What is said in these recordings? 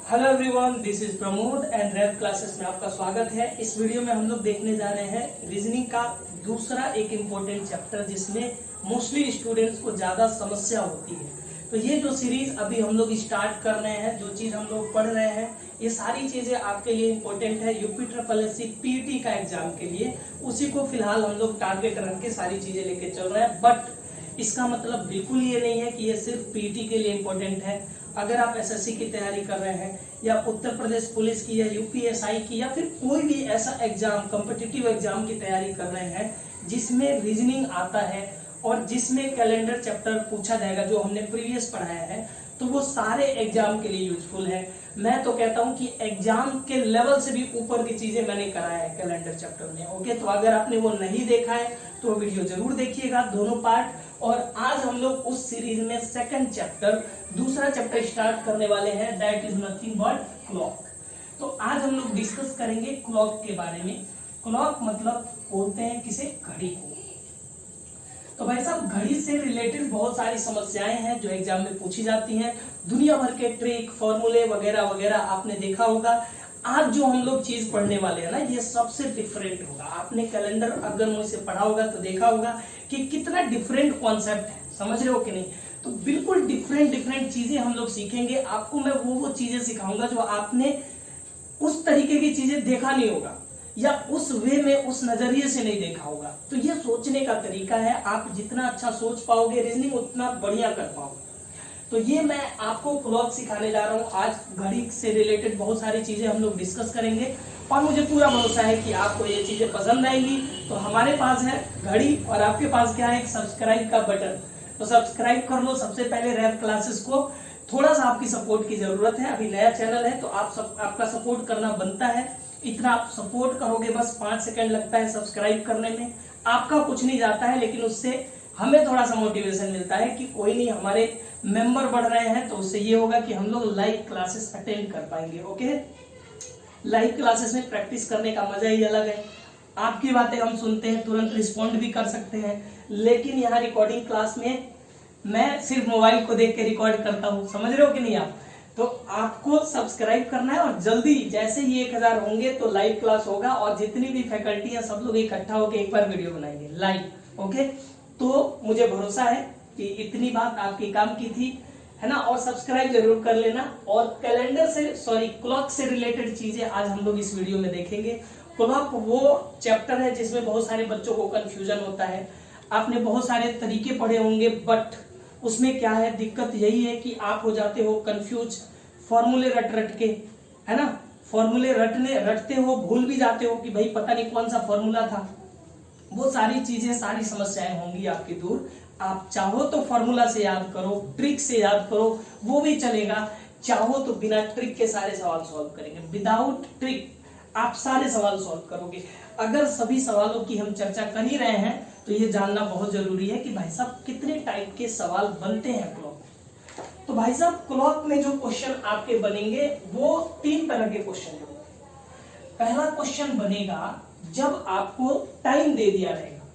Hello everyone, this is Pramod and rap classes में आपका स्वागत है। इस वीडियो में हम लोग देखने जा रहे हैं रीजनिंग का दूसरा एक इम्पोर्टेंट चैप्टर जिसमें मोस्टली स्टूडेंट्स को ज़्यादा समस्या होती है। तो ये जो सीरीज अभी हम लोग स्टार्ट कर रहे हैं, जो चीज़ हम लोग पढ़ रहे हैं, ये सारी चीज़ें आपके लिए इम्पोर्टेंट है यूपी पीटी का एग्जाम के लिए। उसी को फिलहाल हम लोग टारगेट रख के सारी चीज़ें लेके चल रहे हैं। बट इसका मतलब बिल्कुल ये नहीं है कि ये सिर्फ पीटी के लिए इम्पोर्टेंट है। अगर आप एसएससी की तैयारी कर रहे हैं या उत्तर प्रदेश पुलिस की या यूपीएसआई की या फिर कोई भी ऐसा एग्जाम, कॉम्पिटिटिव एग्जाम की तैयारी कर रहे हैं जिसमें रीजनिंग आता है और जिसमें कैलेंडर चैप्टर पूछा जाएगा जो हमने प्रीवियस पढ़ाया है, तो वो सारे एग्जाम के लिए यूजफुल है। मैं तो कहता हूं कि एग्जाम के लेवल से भी ऊपर की चीजें मैंने कराया है कैलेंडर चैप्टर में। ओके, तो अगर आपने वो नहीं देखा है तो वीडियो जरूर देखिएगा, दोनों पार्ट। और आज हम लोग उस सीरीज में सेकंड चैप्टर, दूसरा चैप्टर स्टार्ट करने वाले हैं, that is nothing but clock. तो आज हम लोग डिस्कस करेंगे क्लॉक के बारे में। क्लॉक मतलब बोलते हैं किसे, घड़ी को। तो भाई साहब, घड़ी से रिलेटेड बहुत सारी समस्याएं हैं जो एग्जाम में पूछी जाती हैं। दुनिया भर के ट्रिक, फॉर्मूले वगैरह वगैरह आपने देखा होगा। आज जो हम लोग चीज पढ़ने वाले हैं ना, ये सबसे डिफरेंट होगा। आपने कैलेंडर अगर मुझसे पढ़ा होगा तो देखा होगा कि कितना डिफरेंट कॉन्सेप्ट है, समझ रहे हो कि नहीं। तो बिल्कुल डिफरेंट चीजें हम लोग सीखेंगे। आपको मैं वो चीजें सिखाऊंगा जो आपने उस तरीके की चीजें देखा नहीं होगा या उस वे में, उस नजरिए से नहीं देखा होगा। तो ये सोचने का तरीका है। आप जितना अच्छा सोच पाओगे रीजनिंग, उतना बढ़िया कर पाओगे। तो ये मैं आपको क्लॉक सिखाने जा रहा हूँ। आज घड़ी से रिलेटेड बहुत सारी चीजें हम लोग डिस्कस करेंगे और मुझे पूरा भरोसा है कि आपको ये चीजें पसंद आएंगी। तो हमारे पास है घड़ी और आपके पास क्या है, एक सब्सक्राइब का बटन। तो सब्सक्राइब कर लो सबसे पहले रैप क्लासेस को। थोड़ा सा आपकी सपोर्ट की जरूरत है, अभी नया चैनल है तो आपका सपोर्ट करना बनता है। इतना आप सपोर्ट करोगे, बस 5 सेकंड लगता है सब्सक्राइब करने में, आपका कुछ नहीं जाता है, लेकिन उससे हमें थोड़ा सा मोटिवेशन मिलता है कि कोई नहीं, हमारे मेंबर बढ़ रहे हैं। तो उससे ये होगा कि हम लोग लाइव क्लासेस अटेंड कर पाएंगे। ओके, लाइव क्लासेस में प्रैक्टिस करने का मजा ही अलग है। आपकी बातें हम सुनते हैं, तुरंत रिस्पॉन्ड भी कर सकते हैं। लेकिन यहाँ रिकॉर्डिंग क्लास में मैं सिर्फ मोबाइल को देख के रिकॉर्ड करता हूँ, समझ रहे हो कि नहीं आप। तो आपको सब्सक्राइब करना है और जल्दी जैसे ही 1000 होंगे तो लाइव क्लास होगा और जितनी भी फैकल्टी है सब लोग इकट्ठा होकर एक बार वीडियो बनाएंगे लाइव। ओके, तो मुझे भरोसा है कि इतनी बात आपके काम की थी, है ना। और सब्सक्राइब जरूर कर लेना। और कैलेंडर से, सॉरी, क्लॉक से रिलेटेड चीजें आज हम लोग इस वीडियो में देखेंगे। क्लॉक वो चैप्टर है जिसमें बहुत सारे बच्चों को कंफ्यूजन होता है। आपने बहुत सारे तरीके पढ़े होंगे, बट उसमें क्या है, दिक्कत यही है कि आप हो जाते हो कंफ्यूज फॉर्मूले रट के, है ना। फॉर्मूले रटते हो, भूल भी जाते हो कि भाई पता नहीं कौन सा फॉर्मूला था। वो सारी चीजें, सारी समस्याएं होंगी आपकी दूर। आप चाहो तो फॉर्मूला से याद करो, ट्रिक से याद करो, वो भी चलेगा। चाहो तो बिना ट्रिक के सारे सवाल सॉल्व करेंगे, विदाउट ट्रिक आप सारे सवाल सॉल्व करोगे। अगर सभी सवालों की हम चर्चा कर ही रहे हैं तो ये जानना बहुत जरूरी है कि भाई साहब कितने टाइप के सवाल बनते हैं क्लॉक। तो भाई साहब, क्लॉक में जो क्वेश्चन आपके बनेंगे वो 3 तरह के क्वेश्चन हैं। पहला क्वेश्चन बनेगा जब आपको टाइम दे दिया रहेगा,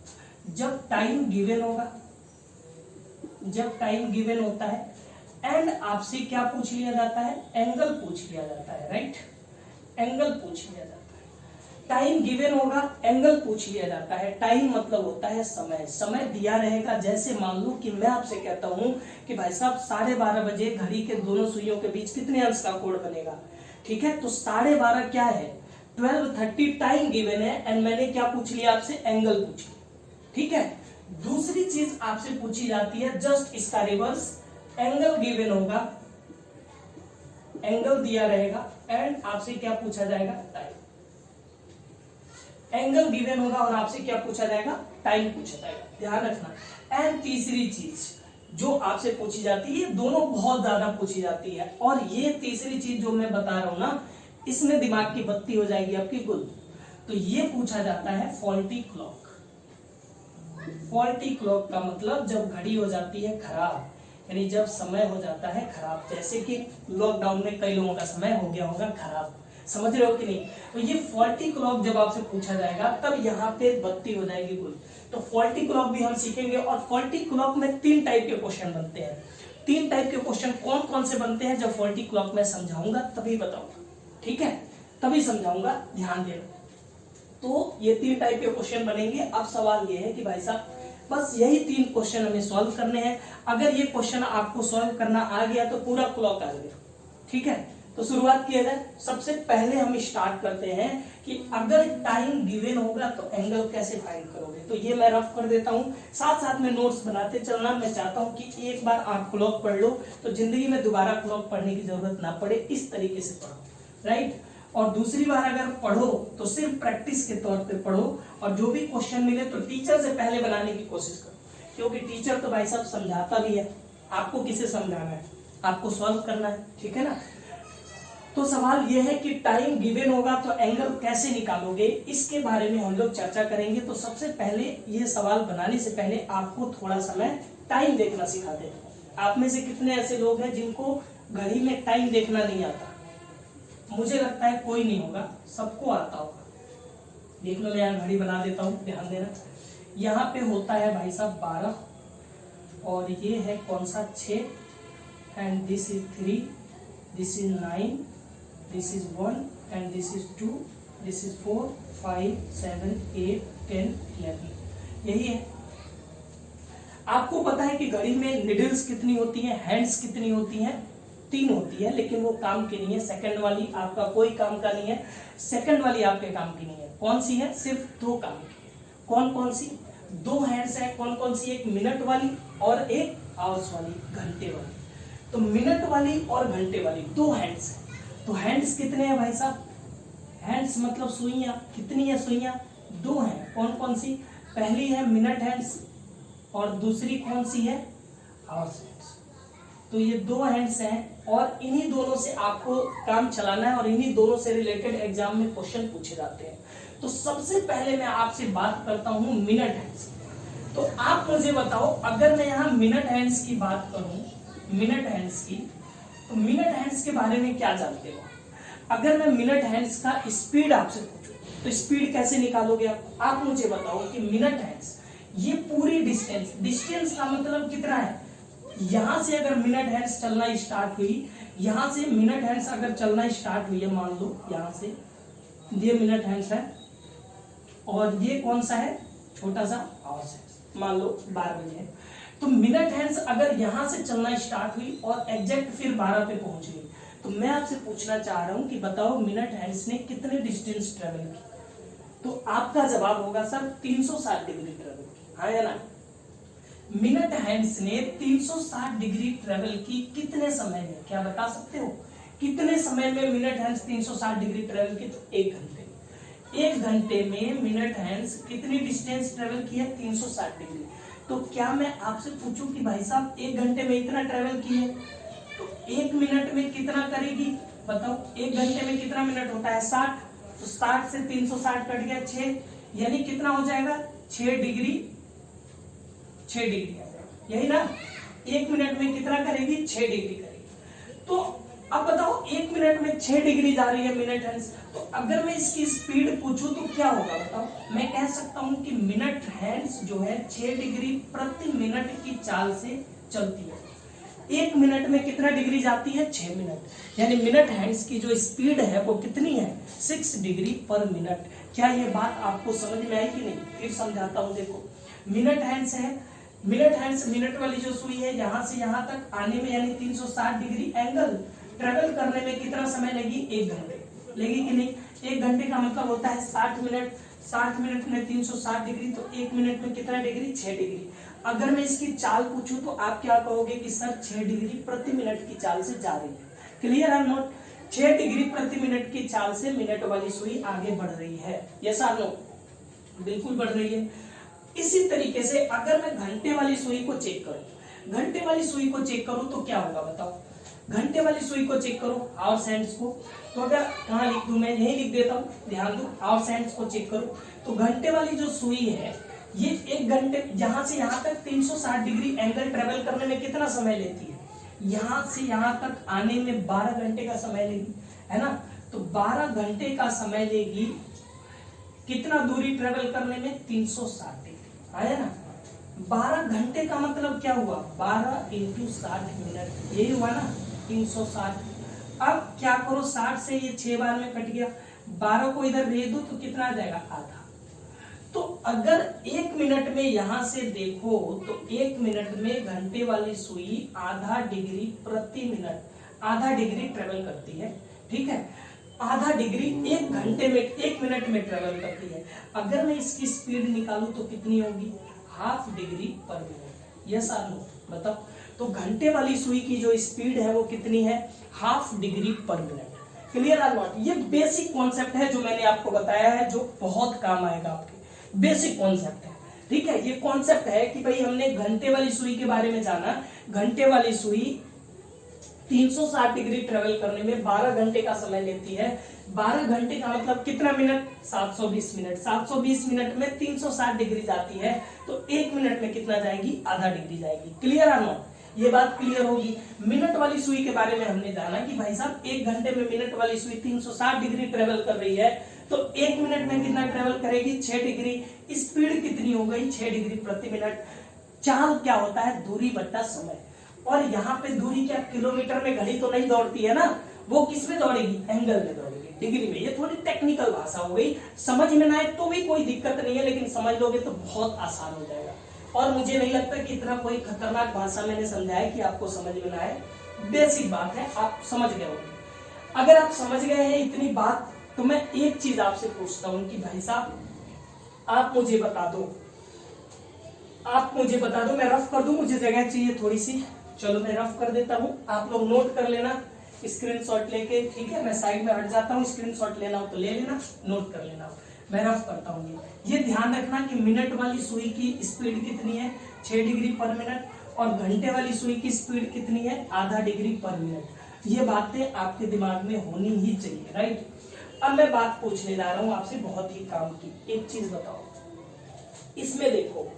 जब टाइम गिवन होगा, जब टाइम गिवन होता है एंड आपसे क्या पूछ लिया जाता है, एंगल पूछ लिया जाता है, राइट। एंगल पूछ लिया जाता है। टाइम गिवन होगा, एंगल पूछ लिया जाता है। टाइम मतलब होता है समय, समय दिया रहेगा। जैसे मान लो कि मैं आपसे कहता हूं कि भाई साहब 12:30 बजे घड़ी के दोनों सुइयों के बीच कितने अंश का कोण बनेगा, ठीक है। तो 12:30 क्या है, 12:30 टाइम गिवन है एंड मैंने क्या पूछ लिया आपसे, एंगल पूछ लिया, ठीक है। दूसरी चीज आपसे पूछी जाती है जस्ट इसका रिवर्स, एंगल गिवन होगा, एंगल दिया रहेगा एंड आपसे क्या पूछा जाएगा, टाइम। एंगल गिवन होगा और आपसे क्या पूछा जाएगा, टाइम पूछा जाएगा, ध्यान रखना। एंड तीसरी चीज जो आपसे पूछी जाती है, दोनों बहुत ज्यादा पूछी जाती है, और ये तीसरी चीज जो मैं बता रहा हूं ना, इसमें दिमाग की बत्ती हो जाएगी आपकी गुल। तो ये पूछा जाता है फॉल्टी क्लॉक। फॉल्टी क्लॉक का मतलब जब घड़ी हो जाती है खराब, यानी जब समय हो जाता है खराब। जैसे कि लॉकडाउन में कई लोगों का समय हो गया होगा खराब, समझ रहे हो कि नहीं। तो ये फॉल्टी क्लॉक जब आपसे पूछा जाएगा तब यहाँ पे बत्ती हो जाएगी गुल। तो फॉल्टी क्लॉक भी हम सीखेंगे। और फॉल्टी क्लॉक में 3 टाइप के क्वेश्चन बनते हैं। तीन टाइप के क्वेश्चन कौन कौन से बनते हैं जब 40 क्लॉक में समझाऊंगा तभी बताऊंगा, ठीक है, तभी समझाऊंगा, ध्यान देना। तो ये तीन टाइप के क्वेश्चन बनेंगे। अब सवाल ये है कि भाई साहब बस यही तीन क्वेश्चन हमें सॉल्व करने हैं। अगर ये क्वेश्चन आपको सॉल्व करना आ गया तो पूरा क्लॉक आ गया, ठीक है। तो शुरुआत किया जाए। सबसे पहले हम स्टार्ट करते हैं कि अगर टाइम गिवन होगा तो एंगल कैसे फाइंड करोगे। तो ये मैं रफ कर देता हूँ, साथ साथ में नोट्स बनाते चलना। मैं चाहता हूँ कि एक बार आप क्लॉक पढ़ लो तो जिंदगी में दोबारा क्लॉक पढ़ने की जरूरत ना पड़े, इस तरीके से पढ़ो, राइट। और दूसरी बार अगर पढ़ो तो सिर्फ प्रैक्टिस के तौर पे पढ़ो, और जो भी क्वेश्चन मिले तो टीचर से पहले बनाने की कोशिश करो, क्योंकि टीचर तो भाई साहब समझाता भी है, आपको किसे समझाना है, आपको सॉल्व करना है, ठीक है ना। तो सवाल यह है कि टाइम गिवन होगा तो एंगल कैसे निकालोगे, इसके बारे में हम लोग चर्चा करेंगे। तो सबसे पहले ये सवाल बनाने से पहले आपको थोड़ा समय टाइम देखना सिखा दे। आप में से कितने ऐसे लोग हैं जिनको घड़ी में टाइम देखना नहीं आता? मुझे लगता है कोई नहीं होगा, सबको आता होगा। देख लो, मैं यहाँ घड़ी बना देता हूँ, ध्यान देना। यहाँ पे होता है भाई साहब 12, और ये है कौन सा 6, and this is 3, this is 9, this is 1, and this is 2, this is 4, 5, 7, 8, 10, 11। यही है। आपको पता है कि घड़ी में निडल्स कितनी होती हैं, हैंड्स कितनी होती हैं? 3 होती है, लेकिन वो काम की नहीं है। सेकंड वाली आपका कोई काम का नहीं है, सेकंड वाली आपके काम की नहीं है। कौन सी है? सिर्फ 2 काम की। कौन कौन सी? 2 हैंड्स है। कौन कौन सी? एक मिनट वाली और एक आवर्स वाली, घंटे वाली। तो मिनट वाली और घंटे वाली 2 हैंड्स है। तो हैंड्स कितने हैं भाई साहब? हैंड्स मतलब सुइयां, कितनी है सुइयां? 2 हैं। कौन कौन सी? पहली है मिनट हैंड्स और दूसरी कौन सी है? Hours hands. तो ये 2 हैंड्स हैं, और इन्हीं दोनों से आपको काम चलाना है, और इन्हीं दोनों से रिलेटेड एग्जाम में क्वेश्चन पूछे जाते हैं। तो सबसे पहले मैं आपसे बात करता हूं मिनट हैंड्स। तो आप मुझे बताओ, अगर मैं यहाँ मिनट हैंड्स की बात करूं, मिनट हैंड्स की, तो मिनट हैंड्स के बारे में क्या जानते हो? अगर मैं मिनट हैंड्स का स्पीड आपसे पूछूं तो स्पीड कैसे निकालोगे आप मुझे बताओ कि मिनट हैंड्स, ये पूरी डिस्टेंस, डिस्टेंस का मतलब कितना है? यहां से अगर मिनट हैंड्स चलना स्टार्ट हुई, यहां से मिनट हैंड्स अगर चलना स्टार्ट हुई है, मान लो यहां से ये मिनट हैंड्स है, और ये कौन सा है? छोटा सा आवर्स है। मान लो 12 बजे है, तो मिनट हैंड्स अगर यहां से चलना स्टार्ट हुई और एग्जैक्ट फिर 12 पे पहुंच गई, तो मैं आपसे पूछना चाह रहा हूं कि बताओ मिनट हैंड्स ने कितने डिस्टेंस ट्रेवल की? तो आपका जवाब होगा सर 360 डिग्री ट्रेवल की, हाँ या ना? मिनट हैंड्स ने 360 डिग्री ट्रेवल की कितने समय में? क्या बता सकते हो कितने समय में मिनट हैंड्स 360 डिग्री ट्रेवल की? तो 1 घंटे। 1 घंटे में मिनट हैंड्स कितनी डिस्टेंस ट्रेवल की है? 360 डिग्री। तो क्या मैं आपसे पूछूं कि भाई साहब 1 घंटे में इतना ट्रेवल की है, तो 1 मिनट में कितना करेगी? बताओ 1 घंटे में कितना मिनट होता है? 60। तो 60 से 360 कट गया 6, यानी कितना हो जाएगा? 6 डिग्री, 6 डिग्री आ जाएगा, यही ना? 1 मिनट में कितना करेगी? 6 डिग्री करेगी। तो अब बताओ 1 मिनट में 6 डिग्री जा रही है मिनट हैंड्स, तो अगर मैं इसकी स्पीड पूछूं तो क्या होगा बताओ? मैं कह सकता हूं कि मिनट हैंड्स जो है 6 डिग्री प्रति मिनट की चाल से चलती है। 1 मिनट में कितना डिग्री जाती है? 6 मिनट। यानी मिनट हैंड्स की जो स्पीड है वो कितनी है? 6 डिग्री पर मिनट। क्या ये बात आपको समझ में आई कि नहीं? फिर समझाता हूं। देखो, मिनट हैंड्स है, मिनट हैंड्स, मिनट वाली जो सुई है यहां से यहां तक आने में यानी 360 डिग्री एंगल ट्रेवल करने में कितना समय लेगी? 1 घंटे लेगी कि नहीं? 1 घंटे का मतलब होता है 60 मिनट। 60 मिनट में 360 डिग्री, तो 1 मिनट में कितना डिग्री? 6 डिग्री। अगर मैं इसकी चाल पूछूं तो आप क्या कहोगे कि सर 6 डिग्री प्रति मिनट की चाल से जा रही है। क्लियर है नोट? 6 डिग्री प्रति मिनट की चाल से मिनट वाली सुई आगे बढ़ रही है। यस और नो? बिल्कुल बढ़ रही है। इसी तरीके से अगर मैं घंटे वाली सुई को चेक करूं, घंटे वाली सुई को चेक करूं तो क्या होगा बताओ? घंटे वाली सुई को चेक करो, आवर्स हैंड्स को। तो अगर कहां लिख दूं? मैं यही लिख देता हूं, ध्यान दो। आवर्स हैंड्स को चेक करो तो घंटे वाली जो सुई है ये 1 घंटे, यहां से यहां तक 360 डिग्री एंगल ट्रेवल करने में कितना समय लेती है? यहां से यहां तक आने में 12 घंटे का समय लेगी, है ना? तो 12 घंटे का समय लेगी कितना दूरी ट्रेवल करने में? 360 डिग्री, आया ना? 12 घंटे का मतलब क्या हुआ, 12 इंटू 60 मिनट, यही हुआ ना 360। अब क्या करो, 60 से ये 6 बार में कट गया, 12 को इधर भेज दो तो कितना आ जाएगा, आधा। तो अगर 1 मिनट में यहां से देखो तो 1 मिनट में घंटे वाली सुई आधा डिग्री प्रति मिनट, आधा डिग्री ट्रेवल करती है, ठीक है। आधा डिग्री 1 घंटे में 1 मिनट में ट्रेवल करती है। अगर मैं इसकी स्पीड निकालूं तो कितनी होगी, half degree per minute. Yes or no, बताओ। तो घंटे वाली सुई की जो स्पीड है वो कितनी है, half degree per minute. Clear or not. ये बेसिक कॉन्सेप्ट है जो मैंने आपको बताया है, जो बहुत काम आएगा आपके, बेसिक कॉन्सेप्ट है, ठीक है। ये कॉन्सेप्ट है कि भाई हमने घंटे वाली सुई के बारे में जाना। घंटे वाली सुई 360 डिग्री ट्रेवल करने में 12 घंटे का समय लेती है। 12 घंटे का मतलब कितना मिनट, 720 मिनट। 720 मिनट में 360 डिग्री जाती है, तो 1 मिनट में कितना जाएगी, आधा डिग्री जाएगी। क्लियर आर नॉट, ये बात क्लियर होगी। मिनट वाली सुई के बारे में हमने जाना कि भाई साहब 1 घंटे में मिनट वाली सुई 360 डिग्री ट्रेवल कर रही है, तो 1 मिनट में कितना ट्रेवल करेगी, 6 डिग्री। स्पीड कितनी हो गई, 6 डिग्री प्रति मिनट। चाल क्या होता है, दूरी बट्टा समय। और यहाँ पे दूरी क्या, किलोमीटर में घड़ी तो नहीं दौड़ती है ना, वो किस में दौड़ेगी, एंगल में दौड़ेगी, डिग्री में। ये थोड़ी टेक्निकल भाषा हो गई, समझ में ना आए तो भी कोई दिक्कत नहीं है, लेकिन समझ लोगे तो बहुत आसान हो जाएगा। और मुझे नहीं लगता कि इतना कोई खतरनाक भाषा मैंने समझाया कि आपको समझ में ना आए। बेसिक बात है, आप समझ गए होंगे। अगर आप समझ गए हैं इतनी बात, तो मैं एक चीज आपसे पूछता हूं कि भाई साहब आप मुझे बता दो, मैं रफ कर दूं, मुझे जगह चाहिए थोड़ी सी। चलो मैं रफ कर देता हूं, आप लोग नोट कर लेना स्क्रीनशॉट लेके, ठीक है। मैं साइड में हट जाता हूं, स्क्रीनशॉट लेना हो तो ले लेना, नोट कर लेना। मैं रफ करता हूं। ये ध्यान रखना कि मिनट वाली सुई की स्पीड कितनी है, 6 डिग्री पर मिनट, और घंटे वाली सुई की स्पीड कितनी है, आधा डिग्री पर मिनट। ये बातें आपके दिमाग में होनी ही चाहिए, राइट। अब मैं बात पूछने जा रहा हूं आपसे बहुत ही काम की। एक चीज बताओ, इसमें देखो,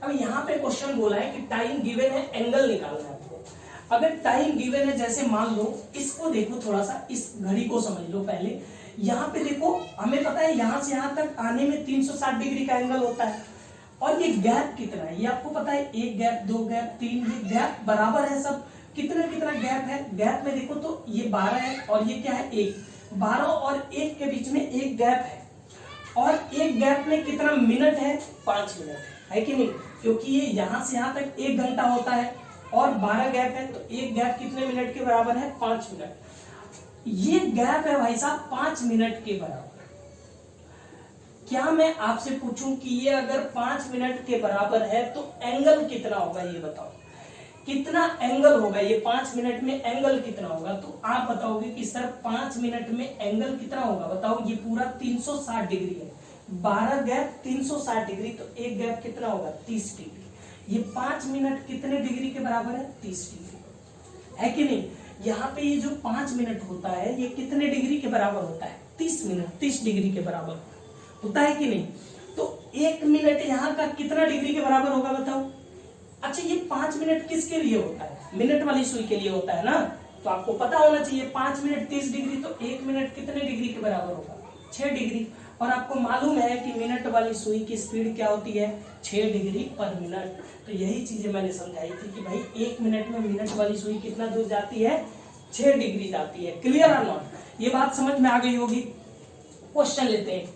अब यहाँ पे क्वेश्चन बोला है कि टाइम गिवन है, एंगल निकालना है आपको। अगर टाइम गिवन है, जैसे मान लो, इसको देखो थोड़ा सा, इस घड़ी को समझ लो पहले। यहाँ पे देखो, हमें पता है यहाँ से यहाँ तक आने में 360 डिग्री का एंगल होता है, और ये गैप कितना है ये आपको पता है, 1 गैप, 2 गैप, 3 गैप बराबर है सब। कितना कितना गैप है, गैप में देखो तो ये 12 है, और ये क्या है, 1। 12 और 1 के बीच में 1 गैप है, और 1 गैप में कितना मिनट है, 5 मिनट है कि नहीं, क्योंकि ये यहाँ से यहाँ तक 1 घंटा होता है, और 12 गैप है, तो 1 गैप कितने मिनट के बराबर है, 5 मिनट। ये गैप है भाई साहब 5 मिनट के बराबर। क्या मैं आपसे पूछूं कि ये अगर 5 मिनट के बराबर है तो एंगल कितना होगा, ये बताओ कितना एंगल होगा, ये 5 मिनट में एंगल कितना होगा। तो आप बताओगे कि सर 5 मिनट में एंगल कितना होगा, बताओ। ये पूरा 360 डिग्री है, 12 गैप 360 डिग्री, तो 1 गैप कितना होगा, 30 डिग्री। ये 5 मिनट कितने डिग्री के बराबर है, 30 डिग्री, है कि नहीं। यहाँ पे ये जो 5 मिनट होता है, ये कितने डिग्री के बराबर होता है, 30 मिनट, 30 डिग्री के बराबर होता है कि नहीं। तो 1 मिनट यहाँ का कितना डिग्री के बराबर होगा, बताओ। अच्छा, ये 5 मिनट किसके लिए होता है, मिनट वाली सुई के लिए होता है ना, तो आपको पता होना चाहिए 5 मिनट 30 डिग्री, तो 1 मिनट कितने डिग्री के बराबर होगा, 6 डिग्री। और आपको मालूम है कि मिनट वाली सुई की स्पीड क्या होती है, 6 डिग्री पर मिनट। तो यही चीजें मैंने समझाई थी कि भाई 1 मिनट में मिनट वाली सुई कितना दूर जाती है, 6 डिग्री जाती है। क्लियर और नॉट, ये बात समझ में आ गई होगी। क्वेश्चन लेते हैं,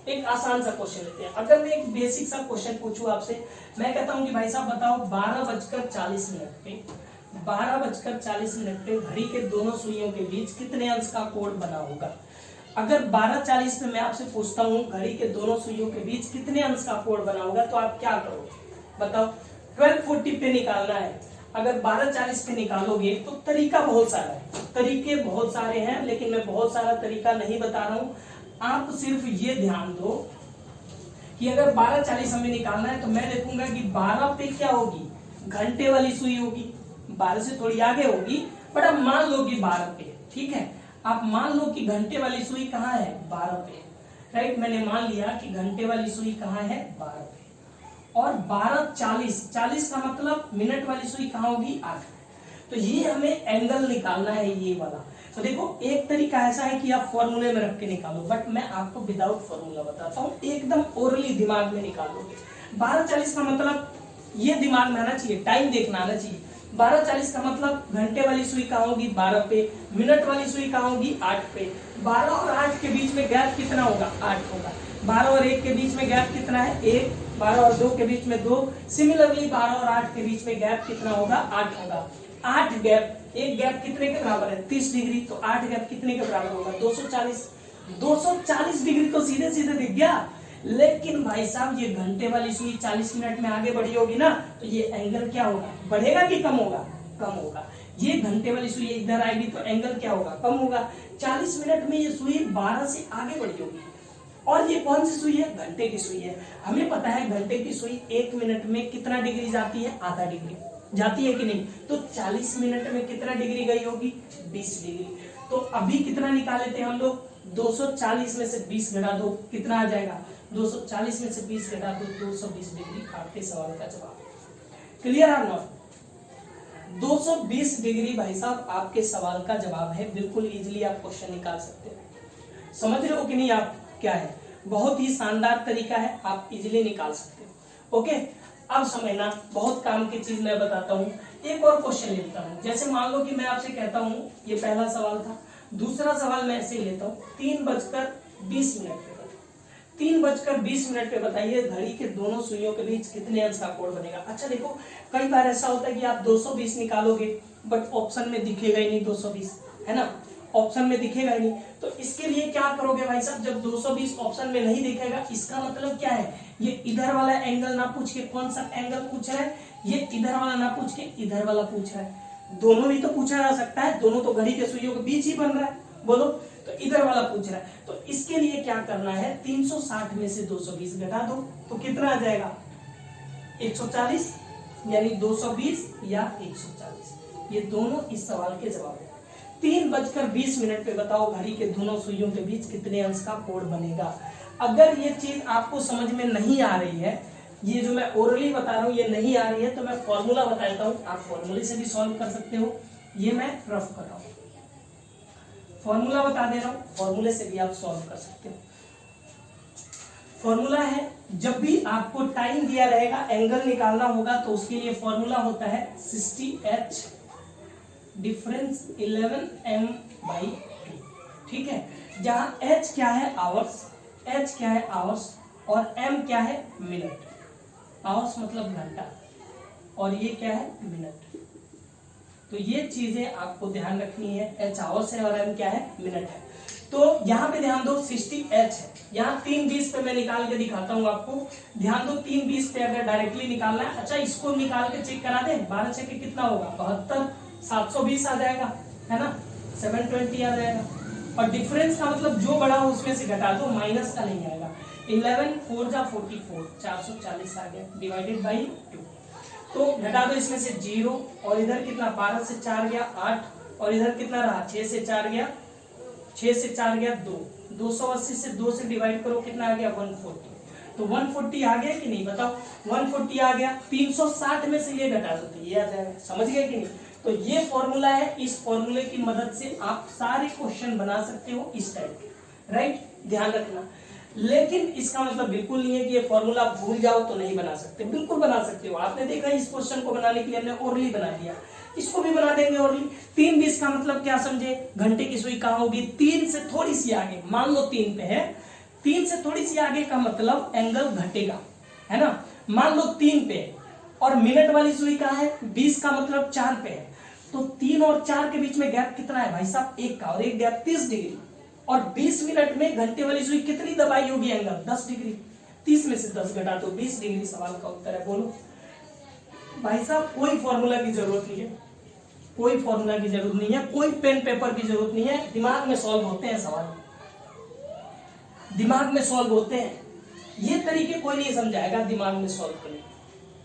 एक आसान सा क्वेश्चन लेते हैं। अगर मैं एक बेसिक सा क्वेश्चन पूछूं आपसे, मैं कहता हूं कि भाई साहब बताओ 12:40 पे 12:40 पे घड़ी के दोनों सुइयों के बीच कितने अंश का कोण बना होगा। अगर 12:40 पे मैं आपसे पूछता हूं घड़ी के दोनों सुइयों के बीच कितने अंश का कोण बना होगा, तो आप क्या करोगे, बताओ। 12:40 पे निकालना है। अगर 12:40 पे निकालोगे तो तरीका बहुत सारा है, तरीके बहुत सारे हैं, लेकिन मैं बहुत सारा तरीका नहीं बता रहा हूं। आप सिर्फ ये ध्यान दो कि अगर 12:40 हमें निकालना है, तो मैं देखूंगा कि 12 पे क्या होगी, घंटे वाली सुई होगी, 12 से थोड़ी आगे होगी, बट अब मान लो कि 12 पे, ठीक है। आप मान लो कि घंटे वाली सुई कहाँ है, 12 पे, राइट। मैंने मान लिया कि घंटे वाली सुई कहाँ है, 12 पे। और 12:40 का मतलब मिनट वाली सुई कहाँ होगी, 8। तो ये हमें एंगल निकालना है, ये वाला। तो देखो, एक तरीका ऐसा है कि आप फॉर्मूले में रख के निकालो, बट मैं आपको विदाउट फॉर्मूला बताता हूँ, एकदम ओरली दिमाग में निकालोगे। 12:40 का मतलब ये दिमाग में आना चाहिए, टाइम देखना आना चाहिए। 12:40 का मतलब घंटे वाली सुई कहाँ होगी 12 पे, मिनट वाली सुई कहाँ होगी 8 पे। 12 और 8 के बीच में गैप कितना होगा 8 होगा। 12 और 1 के बीच में गैप कितना है 1, 12 और 2 के बीच में 2। सिमिलरली 12 और 8 के बीच में गैप कितना होगा 8 होगा। 8 गैप, एक गैप कितने के बराबर है 30 डिग्री, तो 8 गैप कितने के बराबर होगा 240। 240 डिग्री तो सीधे सीधे दिख गया। लेकिन भाई साहब ये घंटे वाली सुई 40 मिनट में आगे बढ़ी होगी ना, तो ये एंगल क्या होगा, बढ़ेगा कि कम होगा, कम होगा। ये घंटे वाली सुई इधर आएगी तो एंगल क्या होगा, कम होगा। 40 मिनट में ये सुई 12 से आगे बढ़ी होगी। और ये कौन सी सुई है, घंटे की सुई है। हमें पता है घंटे की सुई 1 मिनट में कितना डिग्री जाती है, आधा डिग्री जाती है कि नहीं। तो 40 मिनट में कितना डिग्री गई होगी 20 डिग्री। तो अभी कितना निकाले थे हम लोग, 240 में से 20 घटा दो, कितना आ जाएगा 240 में से 20 घटा दो 220 डिग्री। आपके सवाल का जवाब क्लियर है ना। 220 डिग्री भाई साहब आपके सवाल का जवाब है। बिल्कुल इजीली आप क्वेश्चन निकाल सकते हो। समझ रहे हो कि नहीं आप, क्या है, बहुत ही शानदार तरीका है, आप इजीली निकाल सकते हो। ओके, अब समझना, बहुत काम की चीज मैं बताता हूँ। एक और क्वेश्चन लेता हूँ। जैसे मान लो कि मैं आपसे कहता हूँ, ये पहला सवाल था, दूसरा सवाल मैं ऐसे ही लेता हूँ, 3:20 पे 3:20 पे बताइए घड़ी के दोनों सुइयों के बीच कितने अंश का कोण बनेगा। अच्छा देखो, कई बार ऐसा होता है कि आप 220 निकालोगे बट ऑप्शन में दिखेगा ही नहीं 220, है ना, ऑप्शन में दिखेगा ही नहीं। तो इसके लिए क्या करोगे भाई साहब, जब 220 ऑप्शन में नहीं दिखेगा, इसका मतलब क्या है, ये इधर वाला एंगल ना पूछ के कौन सा एंगल पूछ रहा है, ये इधर वाला ना पूछ के इधर वाला पूछ रहा है। दोनों भी तो पूछा जा सकता है, दोनों तो घड़ी के सुइयों के बीच ही बन रहा है, बोलो, तो इधर वाला पूछ रहा है। तो इसके लिए क्या करना है, 360 में से 220 घटा दो, तो कितना आ जाएगा 140, यानी 220 या 140। ये दोनों इस सवाल के जवाब है। 3:20 पे बताओ घड़ी के दोनों सुइयों के बीच कितने अंश का कोण बनेगा। अगर ये चीज आपको समझ में नहीं आ रही है, ये जो मैं ओरली बता रहा हूँ ये नहीं आ रही है, तो मैं फॉर्मूला बताता हूँ, आप फॉर्मूले से भी सॉल्व कर सकते हो। ये मैं रफ कर रहा हूँ, फॉर्मूला बता दे रहा हूँ, फॉर्मूले से भी आप सॉल्व कर सकते हो। फॉर्मूला है, जब भी आपको टाइम दिया रहेगा, एंगल निकालना होगा, तो उसके लिए फॉर्मूला होता है 60h डिफरेंस 11m/2। ठीक है, जहां h क्या है आवर्स, h क्या है आवर्स, और m क्या है मिनट। आवर्स मतलब घंटा, और ये क्या है मिनट। तो ये चीजें आपको ध्यान रखनी है, h आवर्स है और m क्या है मिनट है। तो यहाँ पे ध्यान दो 60h है, यहाँ 3:20 पे मैं निकाल के दिखाता हूँ आपको। ध्यान दो 3:20 पे अगर डायरेक्टली निकालना है, अच्छा इसको निकाल के चेक करा दे, 12 6 के कितना होगा 72, 720 आ जाएगा, है ना, 720 आ जाएगा। और डिफरेंस का मतलब जो बड़ा हो उसमें से घटा दो, माइनस का नहीं आएगा। 11 4 जा 44, 440 आ गया, डिवाइडेड बाई 2। तो घटा दो इसमें से 0, और इधर कितना 12 से 4 गया 8, और इधर कितना रहा 6 से 4 गया 6 से 4 गया 2, 280 से 2 से डिवाइड करो, कितना आ गया 140। तो 140 आ गया कि नहीं बताओ, 140 आ गया। 360 में से ये घटा दो तो ये आ जाएगा, समझ गए कि नहीं। तो ये फॉर्मूला है, इस फॉर्मूले की मदद से आप सारे क्वेश्चन बना सकते हो इस टाइप के, राइट, ध्यान रखना। लेकिन इसका मतलब बिल्कुल नहीं है कि ये फॉर्मूला भूल जाओ तो नहीं बना सकते, बिल्कुल बना सकते हो। आपने देखा इस क्वेश्चन को बनाने के लिए हमने ओरली बना दिया, इसको भी बना देंगे ओरली। 3:20 का मतलब क्या समझे, घंटे की सुई कहाँ होगी 3 से थोड़ी सी आगे, मान लो 3 पे है, 3 से थोड़ी सी आगे का मतलब एंगल घटेगा, है ना, मान लो 3 पे। और मिनट वाली सुई कहाँ है, 20 का मतलब 4 पे है। तो 3 और 4 के बीच में गैप कितना है भाई साहब 1 का, और एक गैप 30 डिग्री। और 20 मिनट में घंटे वाली सुई कितनी दबाई होगी एंगल 10 डिग्री। 30 में से 10 घटा तो 20 डिग्री सवाल का उत्तर है। बोलो भाई साहब, कोई फॉर्मूला की जरूरत नहीं है, कोई फॉर्मूला की जरूरत नहीं है, कोई पेन पेपर की जरूरत नहीं है, दिमाग में सॉल्व होते हैं सवाल, दिमाग में सॉल्व होते हैं। ये तरीके कोई नहीं समझाएगा दिमाग में सॉल्व करने,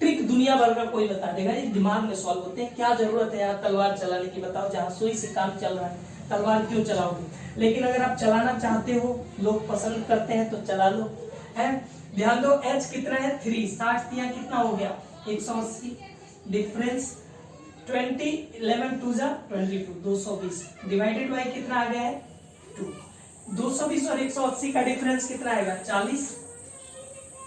ट्रिक दुनिया भर का कोई बता देगा, ये दिमाग में सॉल्व होते हैं। क्या जरूरत है यार तलवार चलाने की, बताओ, जहां सुई से काम चल रहा है तलवार क्यों चलाओगे। लेकिन अगर आप चलाना चाहते हो, लोग पसंद करते हैं, तो चला लो, है। ध्यान दो h कितना है 3, 60 दिया कितना हो गया 180, डिफरेंस 20, 11 2 जा 22, 220 डिवाइडेड बाई कितना आ गया है 2। 220 और 180 का डिफरेंस कितना आएगा 40,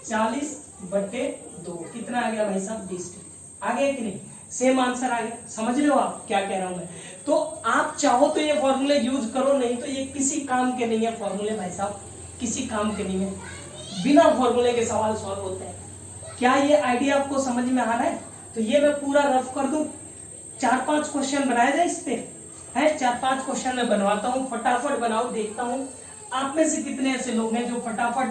40/2 कितना आ गया भाई साहब 20। आगे कि नहीं, सेम आंसर आ गया। समझ रहे हो आप क्या कह रहा हूं मैं? तो आप चाहो तो ये फॉर्मूले यूज करो, नहीं तो ये किसी काम के नहीं है फॉर्मूले भाई साहब, किसी काम के नहीं है। बिना फॉर्मूले के सवाल सॉल्व होते हैं। क्या ये आइडिया आपको समझ में आ रहा है? तो ये मैं पूरा रफ कर दूं, 4-5 क्वेश्चन बनाए जाए इस पे है। 4-5 क्वेश्चन मैं बनवाता हूँ, फटाफट बनाओ, देखता हूँ आप में से कितने ऐसे लोग हैं जो फटाफट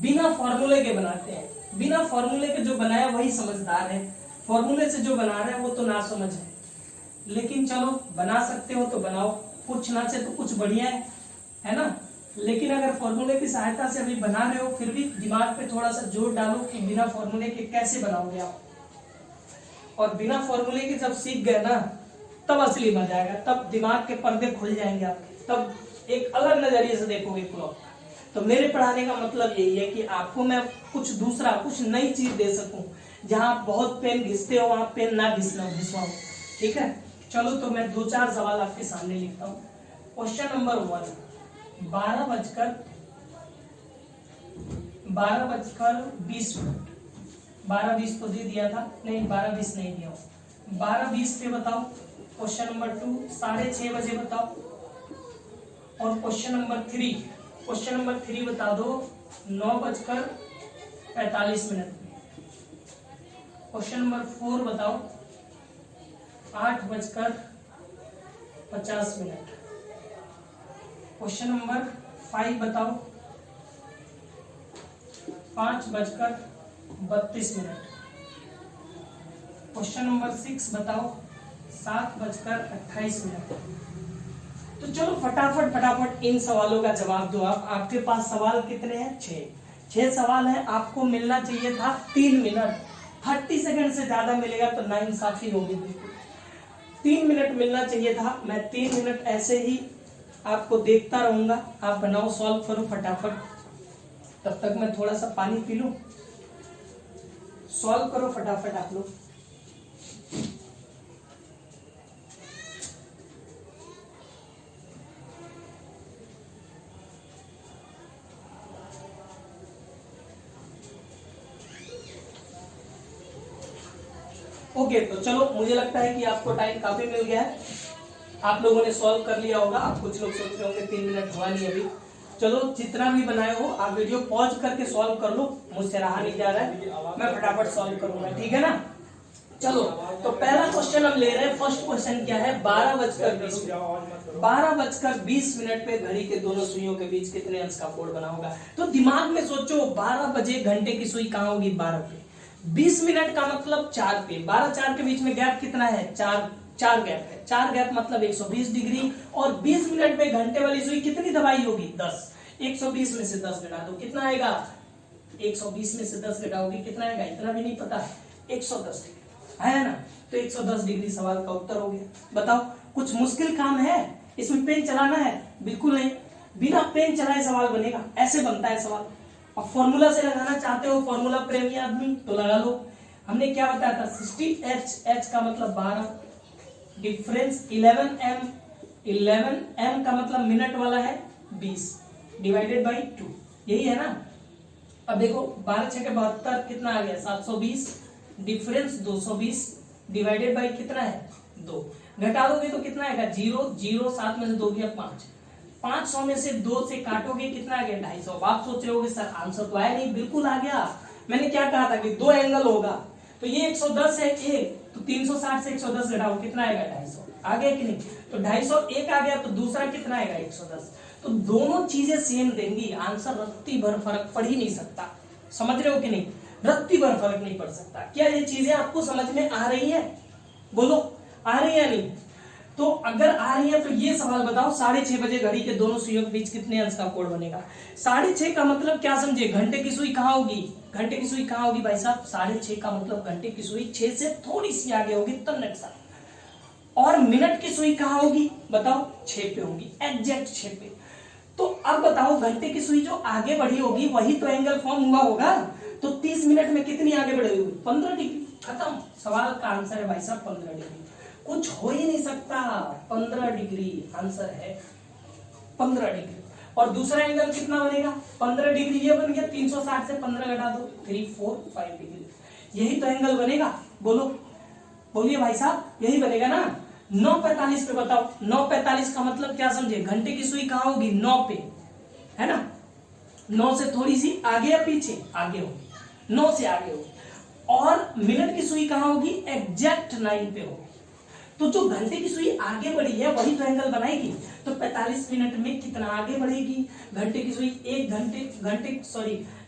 बिना फॉर्मूले के बनाते हैं। बिना फॉर्मूले के जो बनाया वही समझदार है, फॉर्मूले से जो बना रहे हैं वो तो ना समझ है। लेकिन चलो बना सकते हो तो बनाओ, कुछ ना से तो कुछ बढ़िया है ना। लेकिन अगर फॉर्मूले की सहायता से अभी बना रहे हो, फिर भी दिमाग पे थोड़ा सा जोर डालो कि बिना फॉर्मूले के कैसे बनाओगे आप। और बिना फॉर्मूले के जब सीख गए ना, तब असली मजा आएगा, तब दिमाग के पर्दे खुल जाएंगे आपके, तब एक अलग नजरिए से देखोगे क्लॉक। तो मेरे पढ़ाने का मतलब यही है कि आपको मैं कुछ दूसरा, कुछ नई चीज दे सकूं। जहां आप बहुत पेन घिसते हो वहां पेन ना घिसवाओ, ठीक है। चलो तो मैं 2-4 सवाल आपके सामने लिखता हूँ। क्वेश्चन नंबर 1, 12:20 मिनट, 12:20 तो दे दिया था, नहीं 12:20 नहीं दिया, 12:20 पे बताओ। क्वेश्चन नंबर 2, 6:30 बजे बताओ। और क्वेश्चन नंबर 3 बता दो 9:45 मिनट में। क्वेश्चन नंबर 4 बताओ 8:50 मिनट। क्वेश्चन नंबर 5 बताओ 5:32 मिनट। क्वेश्चन नंबर 6 बताओ 7:28 मिनट। तो चलो फटाफट इन सवालों का जवाब दो आप। आपके पास सवाल कितने हैं? 6 सवाल हैं। आपको मिलना चाहिए था 3 मिनट, 30 सेकंड से ज्यादा मिलेगा तो नाइंसाफी होगी। बिल्कुल 3 मिनट मिलना चाहिए था। मैं 3 मिनट ऐसे ही आपको देखता रहूंगा, आप बनाओ, सॉल्व करो फटाफट। तब तक मैं थोड़ा सा पानी पी लूं, सॉल्व करो फटाफट आप लोग। ओके तो चलो, मुझे लगता है कि आपको टाइम काफी मिल गया है, आप लोगों ने सॉल्व कर लिया होगा। आप कुछ लोग सोच रहे होंगे 3 मिनट हुआ नहीं अभी। चलो जितना भी बनाए हो आप वीडियो पॉज करके सॉल्व कर लो, मुझसे रहा नहीं जा रहा है, मैं फटाफट सॉल्व करूंगा, ठीक है ना। चलो तो पहला क्वेश्चन हम ले रहे हैं। फर्स्ट क्वेश्चन क्या है? 12:20 मिनट पे घड़ी के दोनों सुइयों के बीच कितने अंश का कोण बना होगा? तो दिमाग में सोचो, 12 बजे घंटे की सुई कहाँ होगी? 12 पे। 20 मिनट का मतलब 4 पे, 12-4 के बीच में गैप कितना है? 4 गैप है। 4 गैप मतलब 120 डिग्री। और 20 मिनट में घंटे वाली सुई कितनी दबाई होगी? 10। 120 में से 10 घटा दो, कितना आएगा? 120 में से 10 घटाओगे कितना आएगा? इतना भी नहीं पता है, 110 डिग्री है ना। तो 110 डिग्री सवाल का उत्तर हो गया। बताओ कुछ मुश्किल काम है इसमें? पेन चलाना है? बिल्कुल नहीं, बिना पेन चलाए सवाल बनेगा, ऐसे बनता है सवाल। अब फॉर्मूला से लगाना चाहते हो, फॉर्मूला प्रेमी आदमी, तो लगा लो। हमने क्या बताया था? 60H का मतलब 12, डिफरेंस 11M का मतलब मिनट वाला है 20 डिवाइडेड बाई 2, यही है ना। अब देखो 12×6 = 72, कितना आ गया? 720, डिफरेंस 220 डिवाइडेड बाई कितना है? 2। घटा दोगे तो कितना आएगा? 0 0, 7 में से 2 गया 5, 500 में से 2 से काटोगे कितना आ गया? 250। आप सोच रहे होगे सर आंसर तो आया नहीं। बिल्कुल आ गया। मैंने क्या कहा था कि 2 एंगल होगा, तो ये 110 है एक, तो 360 से 110 घटाओ कितना आएगा? 250। आ गया कि नहीं? तो 250 एक आ गया, तो दूसरा कितना आएगा? 110। तो दोनों चीजें सेम देंगी, आंसर रत्ती भर फर्क पड़ ही नहीं सकता। समझ रहे हो कि नहीं? रत्ती भर फर्क नहीं पड़ सकता। क्या ये चीजें आपको समझ में आ रही है? बोलो, आ रही है नहीं? तो अगर आ रही है तो ये सवाल बताओ, 6:30 बजे घड़ी के दोनों सुइयों के बीच कितने अंश का कोण बनेगा? 6:30 का मतलब क्या समझे? घंटे की सुई कहाँ होगी? घंटे की सुई कहाँ होगी भाई साहब? 6:30 का मतलब घंटे की सुई 6 से थोड़ी सी आगे होगी, तब नेक्स्ट। और मिनट की सुई कहाँ होगी? बताओ, 6 पे होगी, एग्जैक्ट 6 पे। तो अब बताओ, घंटे की सुई जो आगे बढ़ी होगी वही तो एंगल फॉर्म हुआ होगा। तो 30 मिनट में कितनी आगे बढ़ी होगी? 15 डिग्री। खत्म, सवाल का आंसर है भाई साहब 15 डिग्री। कुछ हो ही नहीं सकता, 15 डिग्री आंसर है, 15 डिग्री। और दूसरा एंगल कितना बनेगा? 15 डिग्री ये बन गया, 360 से 15 घटा दो, 3, 4, 5 डिग्री। यही तो एंगल बनेगा। बोलो बोलिए भाई साहब, यही बनेगा ना। 9:45 पे बताओ, 9:45 का मतलब क्या समझे, घंटे की सुई कहाँ होगी, 9 पे, है ना। 9 से थोड़ी सी आगे या पीछे, आगे होगी, 9 से आगे होगी। और मिनट की सुई कहाँ होगी, एग्जैक्ट 9 पे होगी। तो जो घंटे की सुई आगे बढ़ी है वही तो एंगल बनाएगी। तो 45 मिनट में कितना आगे बढ़ेगी, घंटे की सुई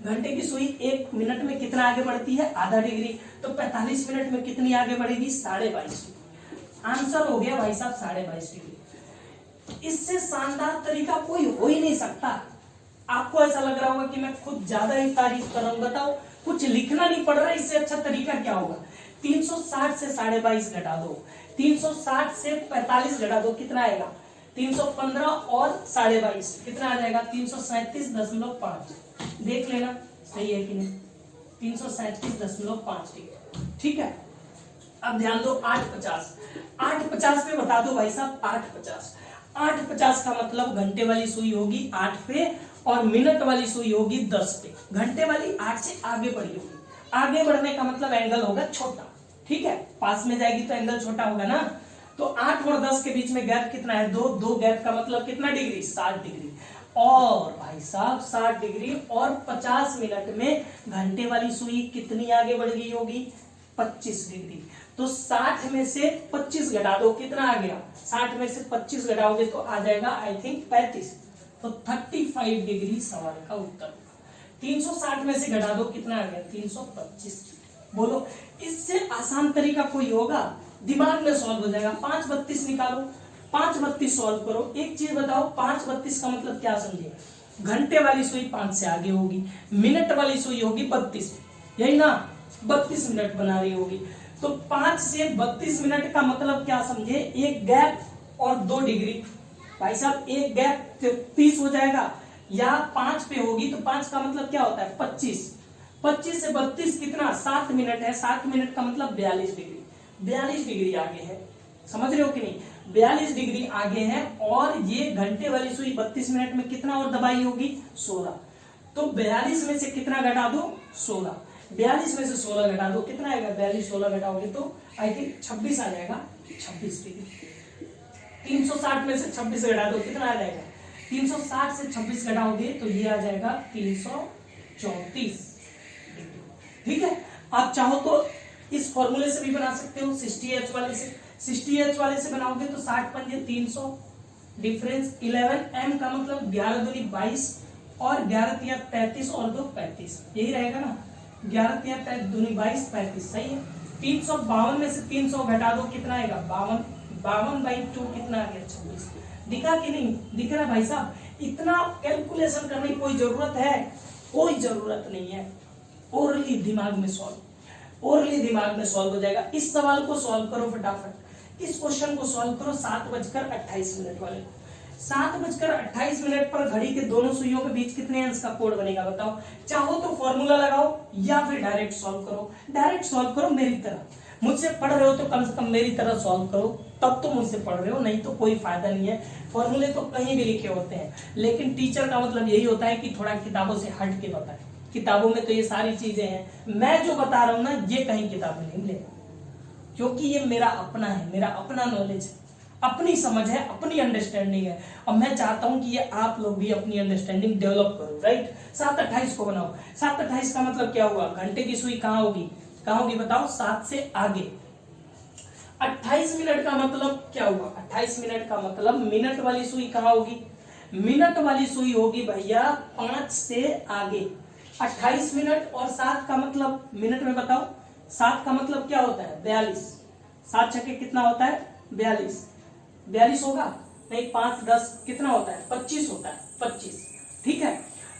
घंटे की सुई 1 मिनट में कितना आगे बढ़ती है, आधा डिग्री। तो 45 मिनट में कितनी आगे बढ़ेगी, 22.5। आंसर हो गया भाई साहब 22.5 डिग्री। इससे शानदार तरीका कोई हो ही नहीं सकता। आपको ऐसा लग रहा होगा कि मैं खुद ज्यादा ही तारीफ कर रहा हूं, बताओ कुछ लिखना नहीं पड़ रहा, इससे अच्छा तरीका क्या होगा। 360 से 22.5 घटा दो, 360 से 45 घटा दो, कितना आएगा, 315 और 22.5 कितना आ जाएगा, 337.5। देख लेना सही है कि नहीं, 337.5 ठीक है। अब ध्यान दो, 8:50 पे बता दो भाई साहब, 8:50 का मतलब घंटे वाली सुई होगी 8 पे और मिनट वाली सुई होगी 10 पे। घंटे वाली 8 से आगे बढ़ी होगी, आगे बढ़ने का मतलब एंगल होगा छोटा, ठीक है, पास में जाएगी तो एंगल छोटा होगा ना। तो 8 और 10 के बीच में गैप कितना है, 2 गैप का मतलब कितना डिग्री, 60 डिग्री। और भाई साहब 60 डिग्री और 50 मिनट में घंटे वाली सुई कितनी आगे बढ़ गई होगी, 25 डिग्री। तो 60 में से 25 घटा दो, कितना आ गया, 60 में से 25 घटाओगे तो आ जाएगा आई थिंक 35। तो 35 डिग्री सवाल का उत्तर। 360 में से घटा दो, कितना आ गया, 325। बोलो इससे आसान तरीका कोई होगा, दिमाग में सॉल्व हो जाएगा। 5:32 निकालो, 5:32 सॉल्व करो। एक चीज बताओ, 5:32 का मतलब क्या समझे, घंटे वाली सुई 5 से आगे होगी, मिनट वाली सुई होगी 32, यही ना, 32 मिनट बना रही होगी। तो 5 से 32 मिनट का मतलब क्या समझे, एक गैप और 2 डिग्री। भाई साहब एक गैप 30 हो जाएगा, या 5 पे होगी तो 5 का मतलब क्या होता है, 25। 25 से 32 कितना, 7 मिनट है, 7 मिनट का मतलब 42 डिग्री। 42 डिग्री आगे है, समझ रहे हो कि नहीं, 42 डिग्री आगे है। और ये घंटे वाली सुई 32 मिनट में कितना और दबाई होगी, 16। तो 42 में से कितना घटा दो, 16। 42 में से 16 घटा दो, कितना आएगा, 42 16 घटाओगे तो आई थिंक 26 आ जाएगा, 26 डिग्री। 360 में से 26 घटा दो, कितना आ जाएगा, 360 से 26 घटाओगे तो ये आ जाएगा 334। ठीक है, आप चाहो तो इस फॉर्मूले से भी बना सकते हो, 60H वाले से। 60H वाले से बनाओगे तो 60 पंजे 300, डिफरेंस 11, M का मतलब 11 दूनी 22 और 11 तिया 33 और 2 35, यही रहेगा ना, 11 तिया दूनी 22 35, सही है। 352 में से 300 घटा दो, कितना आएगा, 52/2 कितना आ गया, 26। दिखा कि नहीं दिख रहा भाई साहब, इतना कैलकुलेशन करने की कोई जरूरत है, कोई जरूरत नहीं है। ओरली दिमाग में सॉल्व हो जाएगा। इस सवाल को सॉल्व करो फटाफट, इस क्वेश्चन को सॉल्व करो 7:28 वाले। 7:28 पर घड़ी के दोनों सुइयों के बीच कितने अंश का कोण बनेगा बताओ। चाहो तो फॉर्मूला लगाओ या फिर डायरेक्ट सॉल्व करो। डायरेक्ट सॉल्व करो मेरी तरह, मुझसे पढ़ रहे हो तो कम से कम मेरी तरह सॉल्व करो, तब तो मुझसे पढ़ रहे हो, नहीं तो कोई फायदा नहीं है। फॉर्मूले तो कहीं भी लिखे होते हैं, लेकिन टीचर का मतलब यही होता है कि थोड़ा किताबों से हट के बताए। किताबों में तो ये सारी चीजें हैं, मैं जो बता रहा हूं ना ये कहीं किताब में नहीं मिलेगा, क्योंकि ये मेरा अपना है, मेरा अपना नॉलेज है, अपनी समझ है, अपनी अंडरस्टैंडिंग है। और मैं चाहता हूं कि ये आप लोग भी अपनी अंडरस्टैंडिंग डेवलप करो, राइट। 7:28 को बनाओ। 7:28 का मतलब क्या हुआ, घंटे की सुई कहाँ होगी बताओ, 7 से आगे। 28 मिनट का मतलब क्या हुआ, 28 मिनट का मतलब मिनट वाली सुई कहाँ होगी, मिनट वाली सुई होगी भैया 5 से आगे। 28 मिनट और 7 का मतलब मिनट में बताओ, 7 का मतलब क्या होता है, 42। 7 छक्के कितना होता है, 42 होगा नहीं, 5 10 कितना होता है, 25 होता है, 25। ठीक है,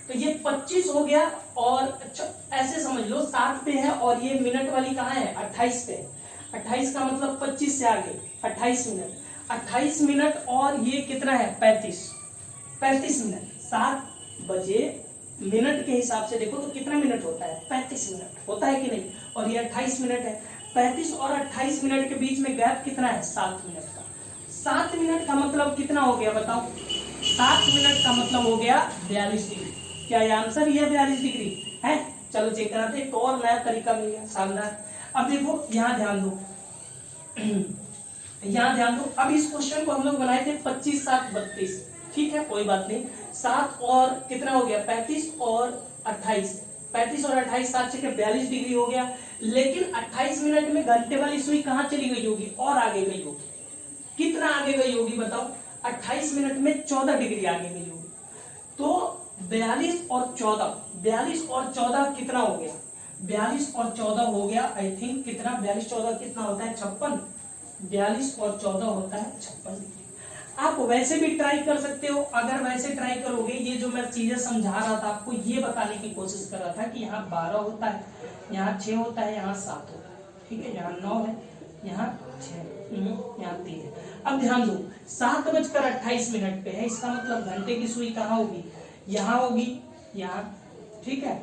तो ये 25 हो गया। और ऐसे समझ लो 7 पे है और ये मिनट वाली कहाँ है, 28 पे। 28 का मतलब 25 से आगे 28 मिनट। 28 मिनट और ये कितना है, 35 मिनट। 7 बजे मिनट के हिसाब से देखो तो कितना मिनट होता है, 35 मिनट होता है कि नहीं। और ये 28 मिनट है, 35 और 28 मिनट के बीच में गैप कितना है, 7 मिनट का। 7 मिनट का मतलब कितना हो गया बताओ, 7 मिनट का मतलब हो गया 42 डिग्री। क्या ये आंसर ही है, 42 डिग्री है। चलो चेक कराते, एक और नया तरीका मिल गया, शानदार। अब देखो यहाँ ध्यान दो, यहाँ ध्यान दो, अब इस क्वेश्चन को हम लोग बनाए थे 25 7 32, ठीक है कोई बात नहीं। 7 और कितना हो गया 35 और 28, 35 और 28 7 से 42 डिग्री हो गया। लेकिन 28 मिनट में घंटे वाली सुई कहाँ चली गई होगी और आगे गई होगी, कितना आगे गई होगी बताओ, 28 मिनट में 14 डिग्री आगे गई होगी। तो 42 और 14, 42 और 14 कितना हो गया, 42 और 14 हो गया आई थिंक कितना, 42 14 कितना होता है 56, 42 और 14 होता है 56 डिग्री। आप वैसे भी ट्राई कर सकते हो, अगर वैसे ट्राई करोगे, ये जो मैं चीजें समझा रहा था आपको ये बताने की कोशिश कर रहा था कि यहाँ 12 होता है, यहाँ 6 होता है, यहाँ 7 होता है, ठीक है, यहाँ 9 है, यहाँ 6, यहाँ 3 है। अब ध्यान दो 7:28 पे है, इसका मतलब घंटे की सुई कहाँ होगी, यहाँ होगी, यहाँ, ठीक है,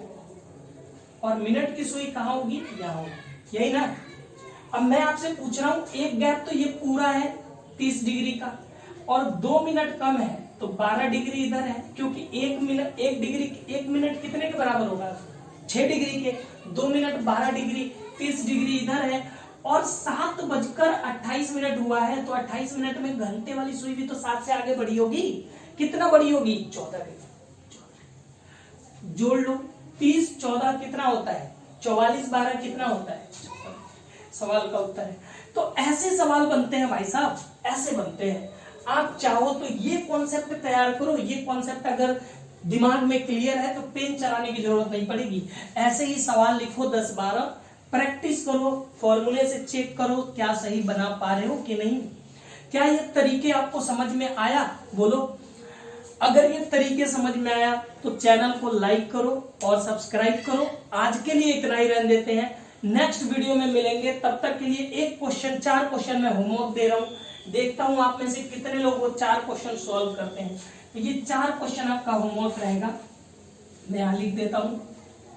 और मिनट की सुई कहाँ होगी, यहाँ होगी, यही ना। अब मैं आपसे पूछ रहा हूं, एक गैप तो ये पूरा है 30 डिग्री का, और 2 मिनट कम है तो 12 डिग्री इधर है, क्योंकि 1 मिनट कितने के बराबर होगा, 6 डिग्री के, 2 मिनट 12 डिग्री, 30 डिग्री इधर है, और 7:28 हुआ है, तो 28 मिनट में घंटे वाली सुई भी तो 7 से आगे बढ़ी होगी, कितना बढ़ी होगी 14 डिग्री। जोड़ लो, 30 14 कितना होता है 44, 12 कितना होता है 56। सवाल का उत्तर है। तो ऐसे सवाल बनते हैं भाई साहब, ऐसे बनते हैं। आप चाहो तो ये कॉन्सेप्ट तैयार करो, ये कॉन्सेप्ट अगर दिमाग में क्लियर है तो पेन चलाने की जरूरत नहीं पड़ेगी, ऐसे ही सवाल लिखो 10 12, प्रैक्टिस करो, फॉर्मूले से चेक करो क्या सही बना पा रहे हो कि नहीं। क्या ये तरीके आपको समझ में आया, बोलो। अगर ये तरीके समझ में आया तो चैनल को लाइक करो और सब्सक्राइब करो। आज के लिए इतना ही रहने देते हैं, नेक्स्ट वीडियो में मिलेंगे, तब तक के लिए एक क्वेश्चन 4 क्वेश्चन मैं होमवर्क दे रहा हूं, देखता हूं आप में से कितने लोग वो 4 क्वेश्चन सॉल्व करते हैं। तो ये 4 क्वेश्चन आपका होमवर्क रहेगा, मैं यहां लिख देता हूं।